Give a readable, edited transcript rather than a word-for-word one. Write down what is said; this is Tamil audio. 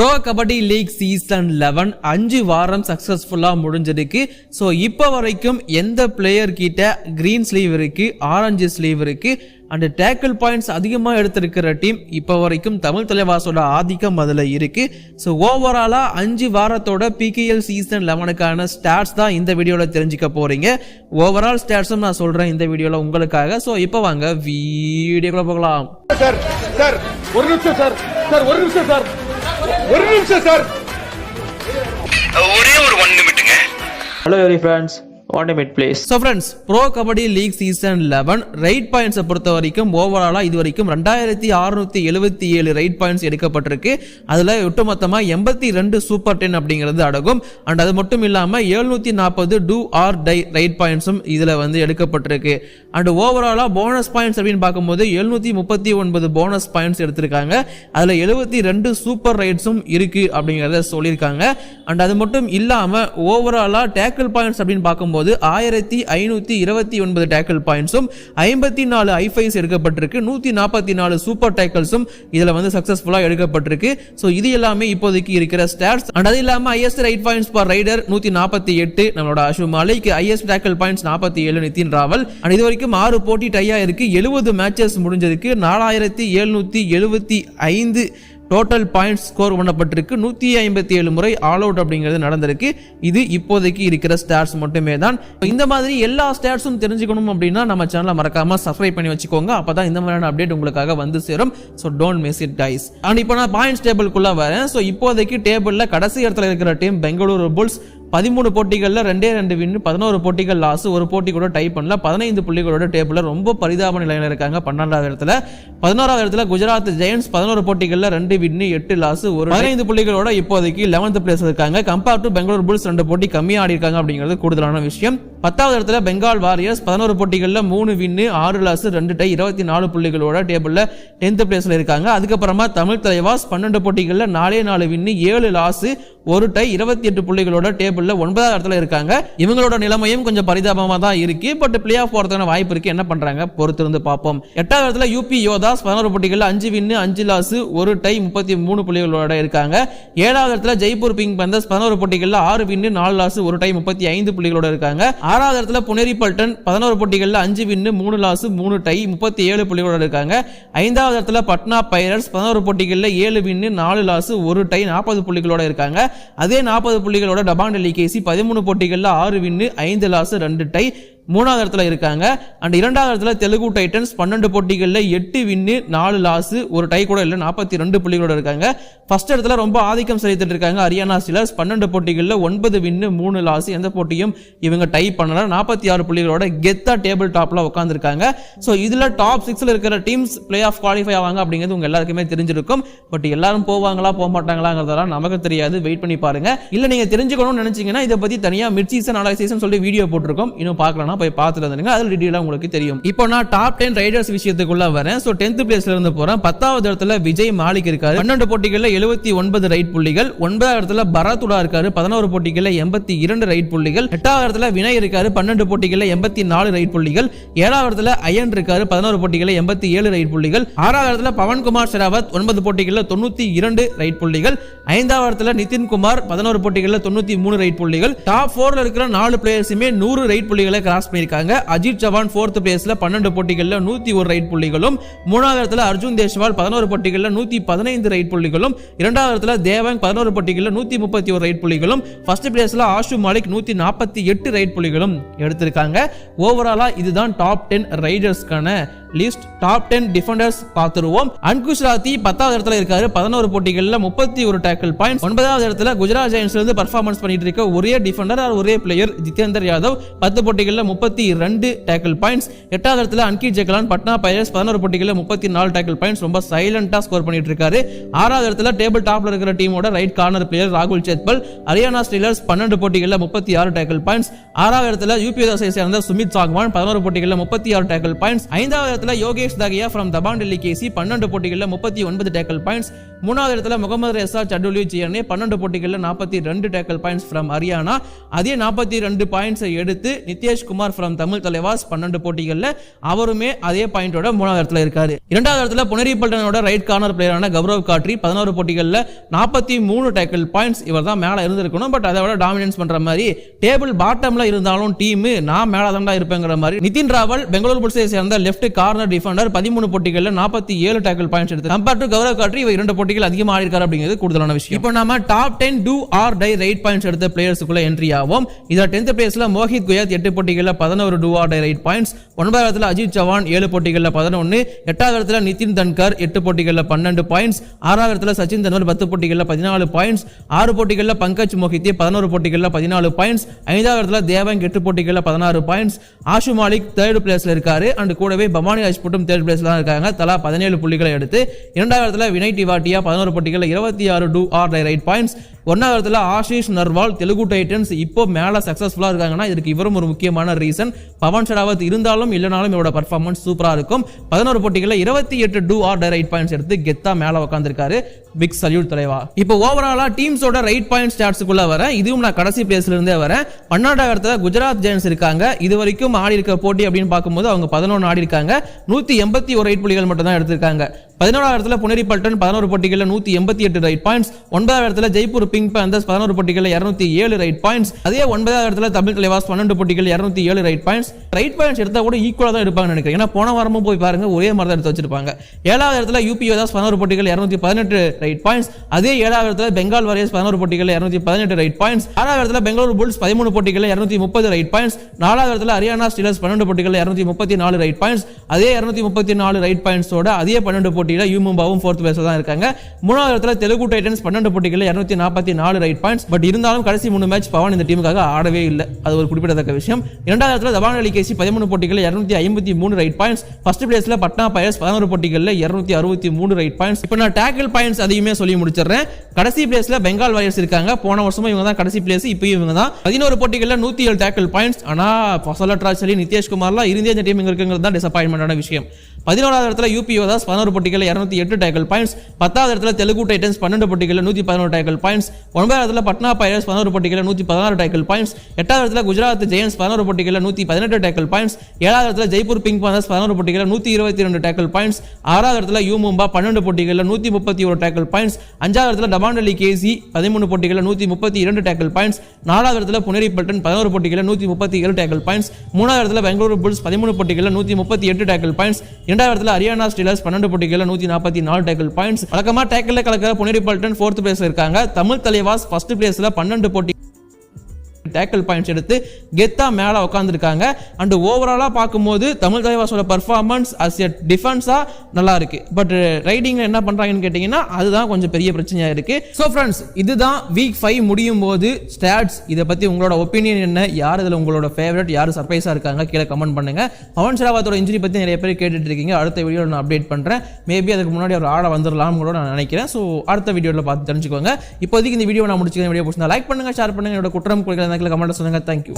ப்ரோ கபடி லீக் சீசன் 11 5 வாரம் சக்சஸ்ஃபுல்லா முடிஞ்சிருக்கு. ஸோ இப்போ வரைக்கும் எந்த பிளேயர் கிட்ட கிரீன் ஸ்லீவ் இருக்கு, ஆரஞ்சு ஸ்லீவ் இருக்கு அண்ட் டேக்கிள் பாயிண்ட்ஸ் அதிகமாக எடுத்திருக்கிற டீம் இப்போ வரைக்கும் தமிழ் தலைவாசோட ஆதிக்கம் அதில் இருக்கு. ஸோ ஓவராலா 5 வாரத்தோட PKL சீசன் 11க்கான ஸ்டாட்ஸ் தான் இந்த வீடியோவில் தெரிஞ்சுக்க போறீங்க. ஓவரால் ஸ்டாட்ஸும் நான் சொல்றேன் இந்த வீடியோவில் உங்களுக்காக. ஸோ இப்போ வாங்க வீடியோக்குள்ள போகலாம். சார் ஒரு நிமிஷம் சார் ஒரே ஒரு 1 நிமிட்டுங்க. Hello every friends, 1 minute please. So friends, pro kabaddi league season 11 raid பாயிண்ட்ஸை பொறுத்த வரைக்கும் ஓவராலா இது வரைக்கும் 2677 ரைட் பாயிண்ட்ஸ் எடுக்கப்பட்டிருக்கு. அதுல ஒட்டுமொத்தமா 82 சூப்பர் 10 அப்படிங்கிறது அடங்கும். அண்ட் அது மட்டும் இல்லாம 740 டூ ஆர் டை ரைட் பாயிண்ட்ஸும் இதுல வந்து எடுக்கப்பட்டிருக்கு. அண்ட் ஓவராலா போனஸ் பாயிண்ட்ஸ் அப்படின்னு பார்க்கும்போது 739 போனஸ் பாயிண்ட்ஸ் எடுத்திருக்காங்க. அதுல 72 சூப்பர் ரைட்ஸும் இருக்கு அப்படிங்கறத சொல்லியிருக்காங்க. அண்ட் அது மட்டும் இல்லாம ஓவராலா டேக்கிள் பாயிண்ட்ஸ் அப்படின்னு பார்க்கும்போது 1529 டேக்கிள் பாயிண்ட்ஸும் 54 ஐஃபைஸ் எடுக்கப்பட்டிருக்கு. 144 சூப்பர் டேக்கிள்ஸும் இதுல வந்து சக்சஸ்ஃபுல்லா எடுக்கப்பட்டிருக்கு. சோ இது எல்லாமே இப்போதைக்கு இருக்கிற ஸ்டாட்ஸ். அண்ட் அது இல்லாம highest raid points per raider 148 நம்மளோட Ashu Malik, highest tackle points 47 Nitin Rawal. And இது வரைக்கும் 6 போட்டி டையா இருக்கு. 70 மேட்சஸ் முடிஞ்சிருக்கு. 4775 டோட்டல் பாயிண்ட்ஸ் ஸ்கோர் பண்ணப்பட்டிருக்கு. 157 முறை ஆல் அவுட் அப்படிங்கிறது நடந்திருக்கு. இது இப்போதைக்கு இருக்கிற ஸ்டாட்ஸ் மட்டுமே தான். இந்த மாதிரி எல்லா ஸ்டாட்ஸும் தெரிஞ்சுக்கணும் அப்படின்னா நம்ம சேனலை மறக்காம சப்ஸ்கிரைப் பண்ணி வச்சுக்கோங்க. அப்பதான் இந்த மாதிரியான அப்டேட் உங்களுக்காக வந்து சேரும். So don't miss it guys. And இப்போ நான் பாயிண்ட்ஸ் டேபிள்குள்ள வரேன். ஸோ இப்போதைக்கு டேபிள்ல கடைசி இடத்துல இருக்கிற டீம் பெங்களூரு புல்ஸ். 13 போட்டிகள்ல 2 வின், 11 போட்டிகள் லாஸ், ஒரு போட்டி கூட டை பண்ணல. 15 புள்ளிகளோட டேபிள்ல ரொம்ப பரிதாப நிலையில இருக்காங்க. 12வது இடத்துல. 11வது இடத்துல குஜராத் ஜெயண்ட்ஸ் 11 போட்டிகள்ல 2 வின், 8 லாஸ், ஒரு 15 புள்ளிகளோட இப்போதைக்கு 11th பிளேஸ் இருக்காங்க. கம்பேர் டு பெங்களூர் புல்ஸ் 2 போட்டி கம்மியா ஆடி இருக்காங்க அப்படிங்கிறது கூடுதலான விஷயம். 10வது இடத்துல பெங்கால் வாரியர்ஸ் 11 போட்டிகள்ல 3 வின், 6 லாஸ், 2 டை, 24 புள்ளிகளோட டேபிள்ல 10th பிளேஸ்ல இருக்காங்க. அதுக்கப்புறமா தமிழ் தலைவாஸ் 12 போட்டிகள்ல 4 வின், 7 லாஸ், ஒரு டை, 28 புள்ளிகளோட டேபிள்ல 9வது இடத்துல இருக்காங்க. இவங்களோட நிலைமையும் கொஞ்சம் பரிதாபமா தான் இருக்கு. பட் பிளே ஆஃப் போறதுக்கான வாய்ப்பு இருக்கு. என்ன பண்றாங்க பொறுத்திருந்து பார்ப்போம். 8வது இடத்துல யூபி யோதாஸ் 11 போட்டிகள்ல 5 வின், 5 லாஸ், ஒரு டை, 33 புள்ளிகளோட இருக்காங்க. 7வது இடத்துல ஜெய்ப்பூர் பிங்க் பந்தர்ஸ் 11 போட்டிகள்ல 6 வின், 4 லாஸ், ஒரு டை, 35 புள்ளிகளோட இருக்காங்க. 6வது இடத்துல புனேரி பல்டன் 11 போட்டிகள்ல 5 வின், 3 லாஸ், 3 டை, 37 புள்ளிகளோட இருக்காங்க. 5வது இடத்துல பட்னா பைரட்ஸ் 11 போட்டிகள்ல 7 வின், 4 லாஸ், ஒரு டை, 40 புள்ளிகளோட இருக்காங்க. அதே 40 புள்ளிகளோட Dabang Delhi KC 13 போட்டிகள்ல 6 win, 5 loss, 2 tie, 3வது இடத்துல இருக்காங்க. அண்ட் 2வது இடத்துல தெலுங்கு டைட்டன்ஸ் 12 போட்டிகள்ல 8 வின், 4 லாஸ், ஒரு டை கூட இல்ல, 42 புள்ளிகளோட இருக்காங்க. ஃபர்ஸ்ட் இடத்துல ரொம்ப ஆதிக்கம் செலுத்திட்டு இருக்காங்க ஹரியானா ஸ்டீலர்ஸ் 12 போட்டிகள்ல 9 வின், 3 லாஸ், எந்த போட்டியும் இவங்க டை பண்ணல. 46 புள்ளிகளோட கெத்தா டேபிள் டாப்ல உட்கார்ந்திருக்காங்க. சோ இதுல டாப் 6ல இருக்கிற டீம்ஸ் பிளே ஆஃப் குவாலிஃபை ஆவாங்க அப்படிங்கிறது உங்க எல்லாருக்குமே தெரிஞ்சிருக்கும். பட் எல்லாரும் போவாங்களா போக மாட்டாங்களாங்கிறதெல்லாம் நமக்கு தெரியாது. வெயிட் பண்ணி பாருங்க. இல்ல நீங்க தெரிஞ்சுக்கணும்னு நினைச்சீங்கன்னா இதை பத்தி தனியா மிட் சீசன் அனலைசிஸ் சொல்லி வீடியோ போட்டிருக்கோம். இன்னும் பார்க்கலாம், போய் பார்த்துட்டு வந்துருங்க. அதுல டீடைலா உங்களுக்கு தெரியும். இப்போ நான் டாப் 10 ரைடர்ஸ் விஷயத்துக்குள்ள வரேன். சோ 10th பிளேஸ்ல இருந்து போறேன். 10வது இடத்துல விஜய் மாலிக் இருக்காரு. 12 போட்டிகள்ல 79 ரைட் புள்ளிகள். 9வது இடத்துல பரத்துடா இருக்காரு. 11 போட்டிகள்ல 82 ரைட் புள்ளிகள். 8வது இடத்துல வினய் இருக்காரு. 12 போட்டிகள்ல 84 ரைட் புள்ளிகள். 7வது இடத்துல அயன் இருக்காரு. 11 போட்டிகள்ல 87 ரைட் புள்ளிகள். 6வது இடத்துல பவன்குமார் ஷெராவத் 9 போட்டிகள்ல 92 ரைட் புள்ளிகள். 5வது இடத்துல நிதின் குமார் 11 போட்டிகள்ல 93 ரைட் புள்ளிகள். டாப் 4ல இருக்கிற 4 பிளேயர்ஸுமே 100 ரைட் புள்ளிகளை கிராஸ் பண்ணிருக்காங்க. அஜித் சவான் 4th பிளேஸ்ல 12 போட்டிகள்ல 101 ரைட் புள்ளிகளும். 3வது இடத்துல அர்ஜுன் தேஷ்வால் 11 போட்டிகள்ல 115 ரைட் புள்ளிகளும். 2வது இடத்துல தேவாங் 11 போட்டிகள்ல 131 ரைட் புள்ளிகளும். ஃபர்ஸ்ட் பிளேஸ்ல ஆஷு மாலிக் 148 ரைட் புள்ளிகளும் எடுத்திருக்காங்க. ஓவராலா இதுதான் டாப் 10 ரைடர்ஸ்க்கான லிஸ்ட். டாப் 10 டிஃபெண்டர்ஸ் பார்த்துருவோம். அன்குஷ் ராத்தி 10வது இடத்துல இருக்காரு. 11 போட்டிகள்ல 31 டேக்கிள் பாயிண்ட்ஸ். 9வது இடத்துல குஜராத் ஜெயண்ட்ஸ்ல இருந்து பெர்ஃபார்மன்ஸ் பண்ணிட்டு இருக்க ஒரே டிஃபெண்டர் ஒரே பிளேயர் ஜிதேந்தர் யாதவ் 10 போட்டிகள்ல 32 டேக்கிள் பாயிண்ட்ஸ். 8வது இடத்துல அன்கித் ஜெகலான் பட்னா பைரட்ஸ் 11 போட்டிகள்ல 34 டேக்கிள் பாயிண்ட்ஸ். ரொம்ப சைலண்டா ஸ்கோர் பண்ணிட்டு இருக்காரு. 6வது இடத்துல டேபிள் டாப்ல இருக்கிற டீமோட ரைட் கார்னர் பிளேயர் ராகுல் சேத்பல் ஹரியானா ஸ்டீலர்ஸ் 12 போட்டிகள்ல 36 டேக்கிள் பாயிண்ட்ஸ். 6வது இடத்துல யூபி சேர்ந்த சுமித் சாக்வான் 11 போட்டிகள்ல 36 டேக்கிள் பாயிண்ட்ஸ். 5வது இடத்துல யோகேஷ் தாகியா ஃப்ரம் தபான் டெல்லி கேசி 12 போட்டிகளில் 39 டேக்கல் பாயிண்ட்ஸ். மூணாவது இடத்துல முகமது ரெசா சடுலி சியர்னே 12 போட்டிகளில் 42 டேக்கல் பாயிண்ட்ஸ் ஃப்ரம் ஹரியானா. அதே 42 பாயிண்ட்ஸை எடுத்து நிதேஷ் குமார் ஃப்ரம் தமிழ் தலைவாஸ் 12 போட்டிகளில் அவருமே அதே பாயிண்டோட மூணாவது இடத்துல இருக்காரு. இரண்டாவது இடத்துல புனேரி பல்டனோட ரைட் கார்னர் பிளேயரான கௌரவ் காட்ரி 11 போட்டிகளில் 43 டேக்கல் பாயிண்ட்ஸ். இவர் தான் மேலே இருந்திருக்கணும், பட் அதை விட டாமினன்ஸ் பண்ற மாதிரி டேபிள் பாட்டம்ல இருந்தாலும் டீம் நான் மேலே தான் இருப்பேங்கிற மாதிரி. நிதின் ராவல் பெங்களூர் புல்ஸை சேர்ந்த லெஃப்ட் கார்னர் டிஃபெண்டர் 13 போட்டிகளில் 47 டேக்கல் பாயிண்ட்ஸ் எடுத்து கம்பேர் டு கௌரவ் காட்ரி இவர் 2 போட்டிகள் அதிகமாக ஆடி இருக்காரு அப்படிங்கிறது கூடுதலான விஷயம். இப்போ நாம top 10 do or die raid points எடுத்த பிளேயர்ஸ்க்குள்ள என்ட்ரி ஆவோம். இதுல 10th பிளேஸ்ல மோஹித் குயாத் 8 போட்டிகளில் 11 do or die raid points. 9வது இடத்துல அஜித் சவான் 7 போட்டிகளில் 11. 8வது இடத்துல நிதின் தன்கர் 8 போட்டிகளில் 12 பாயிண்ட்ஸ். 6வது இடத்துல சச்சின் தன்வர் 10 போட்டிகளில் 14 பாயிண்ட்ஸ். 6 போட்டிகளில் பங்கஜ் மோஹித் 11 போட்டிகளில் 14 பாயிண்ட்ஸ். 5வது இடத்துல தேவங் 8 போட்டிகளில் 16 பாயிண்ட்ஸ். ஆஷு மாலிக் 3rd பிளேஸ்ல இருக்காரு. அண்ட் கூடவே பவானி ராஜ்புட்டும் 3rd பிளேஸ்ல தான் இருக்காங்க, தலா 17 புள்ளிகளை எடுத்து. 2வது இடத்துல வினய் டிவாட்டியா 11 போட்டிகளில் 26 do or die raid points. 1வது இடத்துல ஆஷிஷ் நர்வால் தெலுங்கு டைட்டன்ஸ் இப்போ மேல சக்சஸ்ஃபுல்லா இருக்காங்கன்னா இதுக்கு இவரும் ஒரு முக்கியமான ரீசன். பவன் ஷராவத் இருந்தாலும் இல்லனாலும் இவரோட பர்ஃபார்மன்ஸ் சூப்பரா இருக்கும். 11 போட்டிகளில் 28 do or die raid points எடுத்து கெத்தா மேல உட்கார்ந்திருக்காரு. பிக் சல்யூட் தலைவா. இப்போ ஓவராலா டீம்ஸோட ரைட் பாயிண்ட் ஸ்டாட்ஸ்க்குள்ள வரேன். இதுவும் நான் கடைசி பிளேஸ்ல இருந்தே வரேன். 12வது இடத்துல குஜராத் ஜெயண்ட்ஸ் இருக்காங்க. இது வரைக்கும் ஆடி இருக்க போட்டி அப்படின்னு பார்க்கும்போது அவங்க 11 ஆடி இருக்காங்க, 181 ரைட் புள்ளிகள் மட்டும் தான் எடுத்திருக்காங்க. 11வது இடத்துல புனேரி பல்டன் 11 போட்டிகளில் 188 ரைட் பாயிண்ட்ஸ். 9வது இடத்துல ஜெய்ப்பூர் பிங்க் பேந்தர்ஸ் 11 போட்டிகளில் 207 ரைட் பாயிண்ட்ஸ். அதே 9வது இடத்துல தமிழ் தலைவாஸ் 12 போட்டிகளில் 207 ரைட் பாயிண்ட்ஸ். ரைட் பாயிண்ட்ஸ் எடுத்தா கூட ஈக்குவலா தான் எடுப்பாங்க நினைக்கிறேன். ஏன்னா போன வாரமும் போய் பாருங்க ஒரே மாதிரி தான் எடுத்து வச்சிருப்பாங்க. 7வது இடத்துல யூபி யோதாஸ் 11 போட்டிகளில் 218 ரைட் பாயிண்ட்ஸ். அதே 7வது இடத்துல பெங்கால் வாரியர்ஸ் 11 போட்டிகளில் 218 ரைட் பாயிண்ட்ஸ். 6வது இடத்துல பெங்களூர் புல்ஸ் 13 போட்டிகளில் 230 ரைட் பாயிண்ட்ஸ். 4வது இடத்துல ஹரியானா ஸ்டீலர்ஸ் 12 போட்டிகளில் 234 ரைட் பாயிண்ட்ஸ். அதே 234 ரைட் பாயிண்ட்ஸோட அதே 12 போட்டியில யூ மும்பாவும் 4th பிளேஸ்ல தான் இருக்காங்க. 3வது இடத்துல தெலுங்கு டைட்டன்ஸ் 12 போட்டிகளில் 244 ரைட் பாயிண்ட்ஸ். பட் இருந்தாலும் கடைசி 3 மேட்ச் பவன் இந்த டீமுக்காக ஆடவே இல்லை, அது ஒரு குறிப்பிடத்தக்க விஷயம். 2வது இடத்துல தபான் டெல்லி கேசி 13 போட்டிகளில் 253 ரைட் பாயிண்ட்ஸ். ஃபர்ஸ்ட் பிளேஸ்ல பட்னா பைரேட்ஸ் 11 போட்டிகளில் 263 ரைட் பாயிண்ட்ஸ். இப்போ நான் டேக்கிள் பாயிண்ட்ஸ் அதையுமே சொல்லி முடிச்சிடுறேன். கடைசி பிளேஸ்ல பெங்கால் வாரியர்ஸ் இருக்காங்க. போன வருஷமும் இவங்க தான் கடைசி பிளேஸ், இப்பயும் இவங்க தான். 11 போட்டிகளில் 107 டேக்கிள் பாயிண்ட்ஸ். ஆனா பசலட்ராஜ் நிதேஷ் குமார்லாம் இருந்தே இந்த டீம் இருக்குங்கிறது தான் டிசப்பாயின்மெண்டான விஷயம். 11வது இடத்துல யூபி யோதாஸ் 11 போட்டிகளில் 208 டேக்கிள் பாயிண்ட்ஸ். 10வது இடத்துல தெலுங்கு டைட்டன்ஸ் 12 போட்டிகளில் 111 டேக்கிள் பாயிண்ட்ஸ். 9வது இடத்துல பட்னா பைரேட்ஸ் 11 போட்டிகளில் 116 டேக்கிள் பாயிண்ட்ஸ். 8வது இடத்துல குஜராத் ஜெயண்ட்ஸ் 11 போட்டிகளில் 118 டேக்கிள் பாயிண்ட்ஸ். 7வது இடத்துல ஜெய்ப்பூர் பிங்க் பேந்தர்ஸ் 11 போட்டிகளில் 122 டேக்கிள் பாயிண்ட்ஸ். 6வது இடத்துல யூ மும்பா 12 போட்டிகளில் 131 டேக்கிள் பாயிண்ட்ஸ். 5வது இடத்துல தபான் டெல்லி கேசி 13 போட்டிகளில் 132 டேக்கிள் பாயிண்ட்ஸ். 4வது இடத்துல புனேரி பல்டன் 11 போட்டிகளில் 137 டேக்கிள் பாயிண்ட்ஸ். 3வது இடத்துல பெங்களூர் புல்ஸ் 13 போட்டிகளில் 138 டேக்கிள் பாயிண்ட்ஸ். 2வது இடத்துல ஹரியானா ஸ்டீலர்ஸ் 12 போட்டிகளில் 144 டேக்கிள் பாயிண்ட்ஸ். வழக்கமா டேக்கிள்ல கலக்கிற புனேரி பல்டன் 4th பிளேஸ்ல இருக்காங்க. தமிழ் தலைவாஸ் 1st பிளேஸ்ல 12 போட்டி டேக்கிள் பாயிண்ட்ஸ் எடுத்து கெத்தா மேல உட்கார்ந்திருக்காங்க. அண்ட் ஓவராலா பார்க்கும்போது தமிழ் தலைவாஸோட பெர்ஃபார்மன்ஸ் அஸ் எ டிஃபென்ஸா நல்லா இருக்கு. பட் ரைடிங்ல என்ன பண்றாங்கன்னு கேட்டீங்கன்னா அதுதான் கொஞ்சம் பெரிய பிரச்சனையா இருக்கு. சோ ஃப்ரெண்ட்ஸ், இதுதான் வீக் 5 முடியும் போது ஸ்டாட்ஸ். இதை பத்தி உங்களோட ஒப்பீனியன் என்ன? யார் இதுல உங்களோட ஃபேவரட், யார் சர்ப்ரைஸா இருக்காங்க கீழே கமெண்ட் பண்ணுங்க. பவன் ஷராவத்தோட இன்ஜுரி பத்தி நிறைய பேர் கேட்டுட்டு இருக்கீங்க. அடுத்த வீடியோல நான் அப்டேட் பண்றேன். மேபி அதுக்கு முன்னாடி அவர் ஆட வந்துடலாம் கூட நான் நினைக்கிறேன். ஸோ அடுத்த வீடியோல பார்த்து தெரிஞ்சுக்கோங்க. இப்போதைக்கு இந்த வீடியோ நான் முடிச்சுக்கிறேன். வீடியோ பிடிச்சிருந்தா லைக் பண்ணுங்க, ஷேர் பண்ணுங்க. என்னோட குற்றம் குறைகள் கமெண்ட் சொல்லுங்க. தேங்க்யூ.